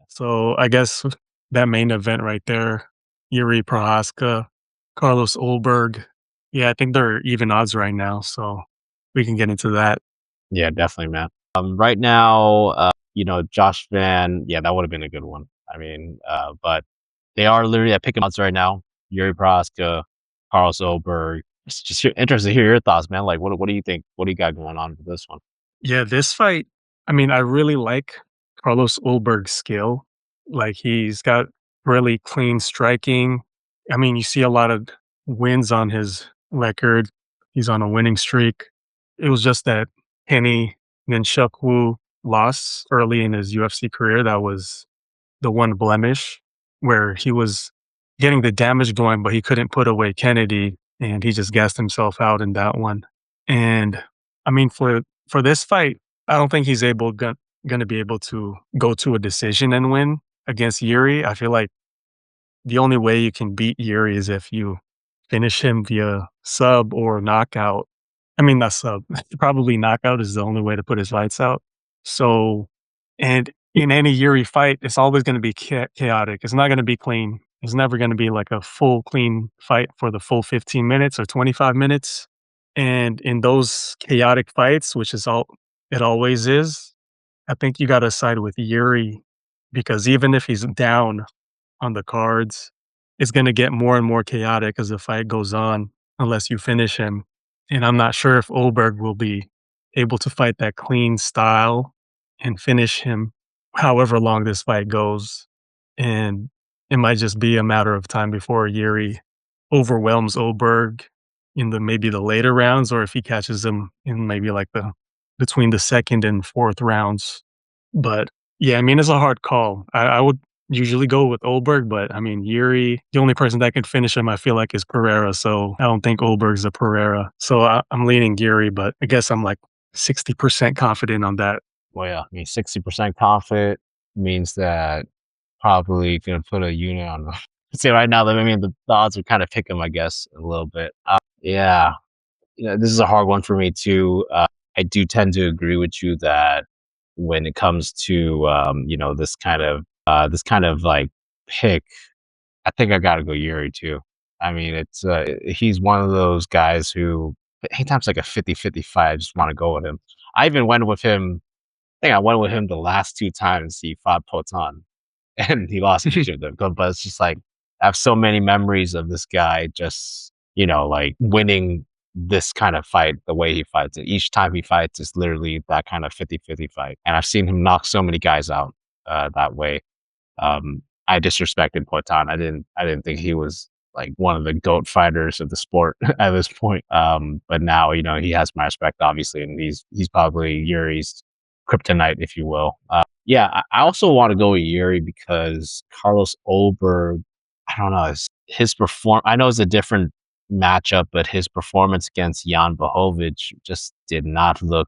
So I guess that main event right there, Jiri Prochazka, Carlos Ulberg. Yeah, I think they're even odds right now, so we can get into that. Yeah, definitely, man. Right now, Josh Van, yeah, that would have been a good one. But they are literally at pick 'em odds right now. Jiri Prochazka, Carlos Ulberg. It's just interested to hear your thoughts, man. Like, what do you think? What do you got going on with this one? Yeah, this fight, I mean, I really like Carlos Ulberg's skill. Like he's got really clean striking. I mean, you see a lot of wins on his record. He's on a winning streak. It was just that Kenny Nshukwu loss early in his UFC career that was the one blemish where he was getting the damage going, but he couldn't put away Kennedy, and he just gassed himself out in that one. And I mean, for this fight, I don't think he's going to be able to go to a decision and win against Yuri. I feel like the only way you can beat Yuri is if you finish him via sub or knockout. I mean, not sub. Probably knockout is the only way to put his fights out. So, and in any Yuri fight, it's always going to be chaotic. It's not going to be clean. It's never going to be like a full clean fight for the full 15 minutes or 25 minutes. And in those chaotic fights, which is all it always is, I think you got to side with Yuri because even if he's down on the cards, it's going to get more and more chaotic as the fight goes on unless you finish him. And I'm not sure if Ulberg will be able to fight that clean style and finish him however long this fight goes. And it might just be a matter of time before Yuri overwhelms Ulberg in the maybe the later rounds, or if he catches him in maybe like the between the second and fourth rounds. But yeah, I mean, it's a hard call. I would usually go with Ulberg, but I mean, Yuri, the only person that can finish him, I feel like, is Pereira. So I don't think Ulberg's a Pereira. So I'm leaning Yuri, but I guess I'm like 60% confident on that. Well, yeah, I mean, 60% confident means that probably gonna put a unit on. See, right now, the odds are kind of pick 'em, I guess, a little bit. Yeah, this is a hard one for me too. I do tend to agree with you that when it comes to this kind of like pick, I think I got to go Yuri too. I mean, he's one of those guys who anytime's like a 50-50 fight, I just want to go with him. I even went with him. I think I went with him the last two times he fought Potan, and he lost each of them. But it's just like I have so many memories of this guy just like winning this kind of fight the way he fights it. Each time he fights is literally that kind of 50-50 fight, and I've seen him knock so many guys out that way. I disrespected Poitin. I didn't think he was like one of the GOAT fighters of the sport at this point. But now, he has my respect, obviously, and he's probably Yuri's kryptonite, if you will. Yeah, I also want to go with Yuri because Carlos Ulberg, I don't know, his perform. I know it's a different matchup, but his performance against Jan Blachowicz just did not look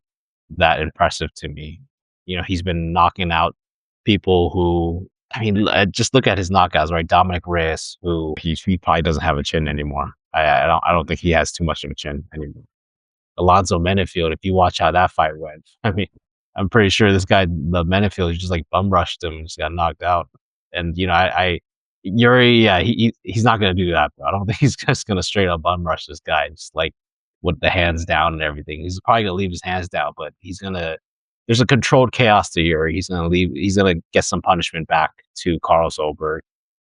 that impressive to me. He's been knocking out people who, just look at his knockouts, right? Dominick Reyes, who he probably doesn't have a chin anymore. I don't think he has too much of a chin anymore. Alonzo Menefield, if you watch how that fight went, I'm pretty sure this guy, the Menefield, just like bum rushed him, just got knocked out. And Yuri, yeah, he's not gonna do that, bro. I don't think he's just gonna straight up bum rush this guy, just like with the hands down and everything. He's probably gonna leave his hands down, but there's a controlled chaos to Yuri. He's gonna get some punishment back to Carlos Ulberg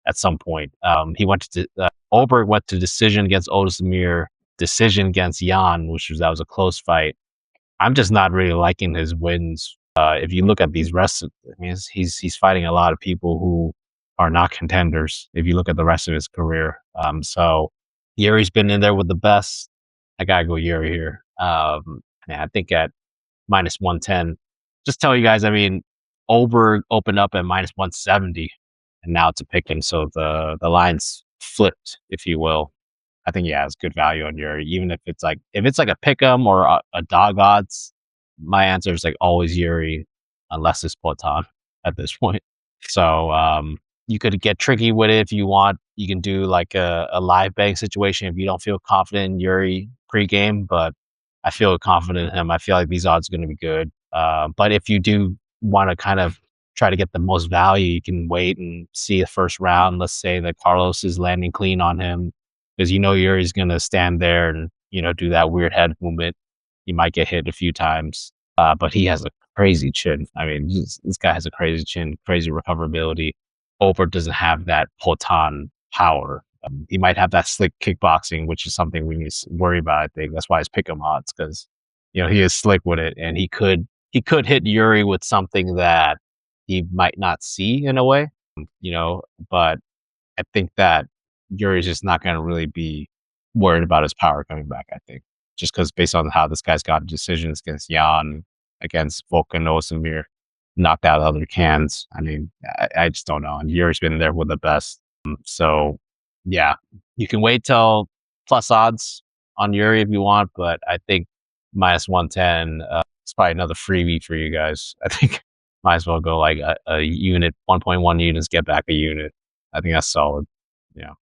at some point. Ulberg went to decision against Ozdemir, decision against Jan, that was a close fight. I'm just not really liking his wins. If you look at these rest, he's fighting a lot of people who are not contenders. If you look at the rest of his career, so Yuri's been in there with the best. I gotta go Yuri here. I think at minus 110. Just tell you guys, Ulberg opened up at minus 170, and now it's a pick him. So the line's flipped, if you will. I think it's good value on Yuri, even if it's like a pick 'em or a dog odds. My answer is like always Yuri, unless it's Potan at this point. So you could get tricky with it if you want. You can do like a live betting situation if you don't feel confident in Yuri pregame, but I feel confident in him. I feel like these odds are going to be good. But if you do want to kind of try to get the most value, you can wait and see the first round. Let's say that Carlos is landing clean on him because Yuri's going to stand there and, do that weird head movement. He might get hit a few times, but he has a crazy chin. I mean, this guy has a crazy chin, crazy recoverability. Ulberg doesn't have that Potan power. He might have that slick kickboxing, which is something we need to worry about. I think that's why his pick 'em odds, because he is slick with it, and he could hit Jiri with something that he might not see in a way, But I think that Jiri's just not going to really be worried about his power coming back. I think just because based on how this guy's got decisions against Jan, against Volkan Ozdemir, knocked out other cans. I mean, I just don't know. And Jiri's been there with the best. So, yeah, you can wait till plus odds on Jiri if you want, but I think minus 110 it's probably another freebie for you guys. I think might as well go like a unit, 1.1 units, get back a unit. I think that's solid. Yeah.